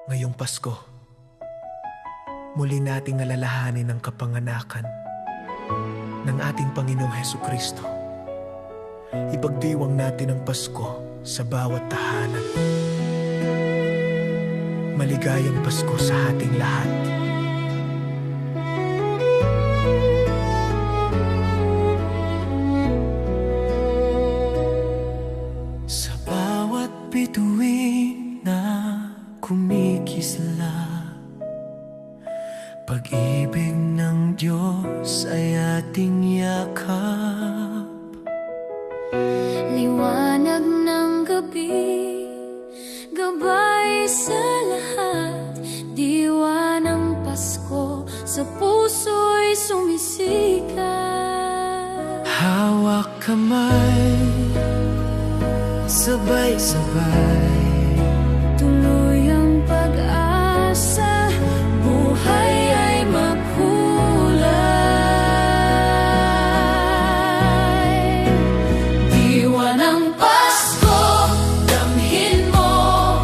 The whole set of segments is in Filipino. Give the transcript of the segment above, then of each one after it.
Ngayong Pasko, muli nating alalahanin ang kapanganakan ng ating Panginoong Hesukristo. Ipagdiwang natin ang Pasko sa bawat tahanan. Maligayang Pasko sa ating lahat. Sa bawat bituin na kumikisla, pag-ibig ng Diyos ay ating yakap. Liwanag ng gabi, gabay sa lahat. Diwa ng Pasko, sa puso'y sumisikat. Hawak kamay, sabay-sabay, Tuloy ang pag-asa, buhay ay makulay. Diwa ng Pasko, damhin mo,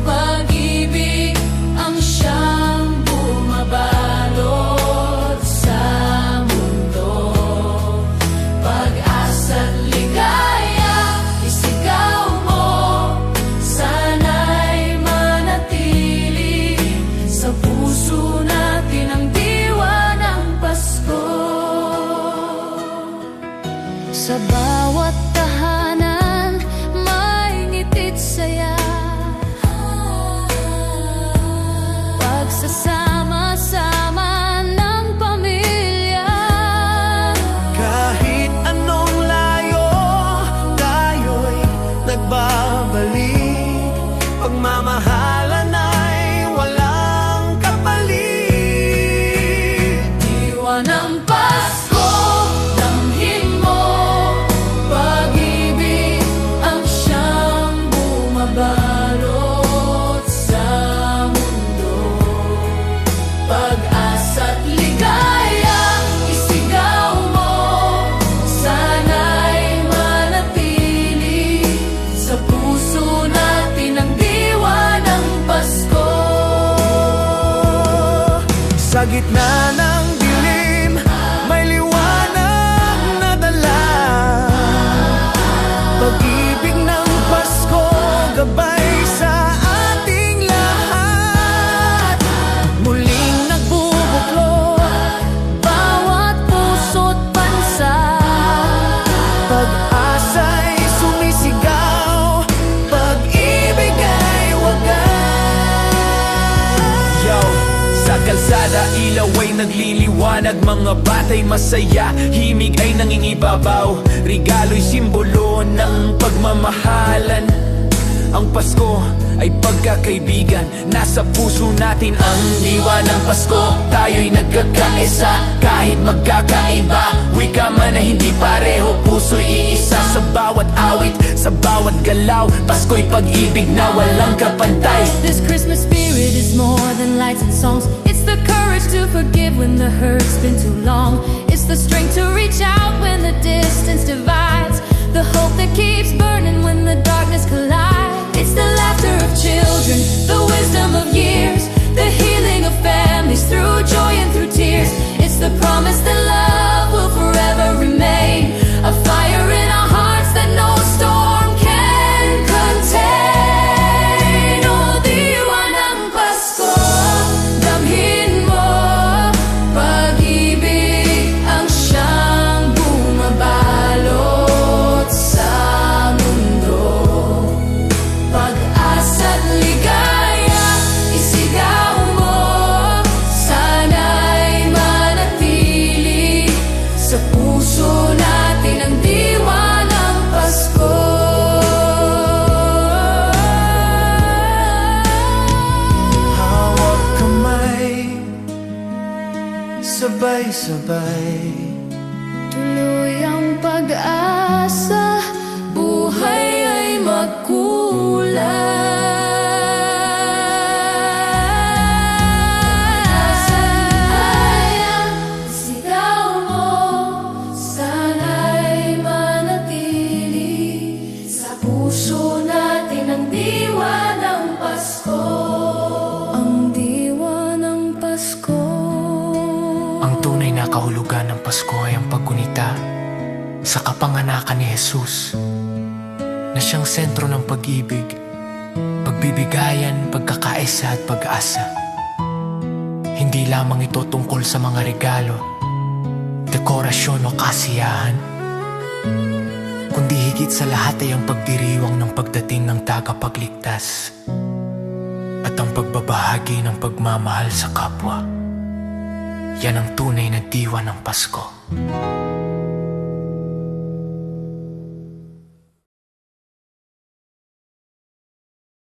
pag-ibig ang siyang bumabalot sa mundo. Pag-asa't ligaya, isigaw mo, sana'y manatili sa puso natin ang diwa ng Pasko. Sa bawat tahanan, may ngiti't saya, pagsasama-sama ng pamilya. kahit anong layo, tayo'y nagbabalik. Pagmamahalan ay walang kapalit. Diwa ng Pasko, damhin mo, pag-ibig ang siyang bumabalot sa mundo. Pag-asa't ligaya, isigaw mo, sana'y manatili sa puso natin ang diwa ng Pasko. Sa gitna ng dilim, may liwanag na dala. Pag-ibig ng Pasko, gabay sa ating lahat. Muling nagbubuklod, Bawat puso't bansa, pag-asa'y sumisigaw, pag-ibig ay wagas. Yo, sa kalsada ilaw ay nagliliwanag, mga bata'y masaya, himig ay nangingibabaw. Regalo'y simbolo ng pagmamahalan. Ang Pasko ay pagkakaibigan, nasa puso natin ang diwa ng Pasko. Tayo'y nagkakaisa, kahit magkakaiba, wika man na hindi pareho, puso'y iisa. Sa bawat awit, sa bawat galaw, Pasko'y pag-ibig na walang kapantay. this Christmas spirit is more than lights and songs. It's the courage to forgive when the hurt's been too long. It's the strength to reach out when the distance divides, the hope that keeps burning when the darkness collides. It's the laughter of children, the wisdom of years, the healing of families through joy and through tears. It's the promise that love will forever remain, a fire in our hearts that no storm can contain. Oh, diwa ng Pasko, damhin mo, pag-ibig ang siyang bumabalot sa mundo. Pag-asa't ligaya, isigaw mo, sana'y manatili sa puso natin ang diwa ng Pasko. Hawak kamay, sabay-sabay, Tuloy ang pag-asa, buhay ay magkulay. Sigaw mo, sana'y manatili sa puso natin ang diwa ng Pasko. kapanganakan ni Jesus na siyang sentro ng pag-ibig, pagbibigayan, pagkakaisa at pag-asa. Hindi lamang ito tungkol sa mga regalo, dekorasyon o kasiyahan, kundi higit sa lahat ay ang pagdiriwang ng pagdating ng tagapagligtas at ang pagbabahagi ng pagmamahal sa kapwa. Yan ang tunay na diwa ng Pasko.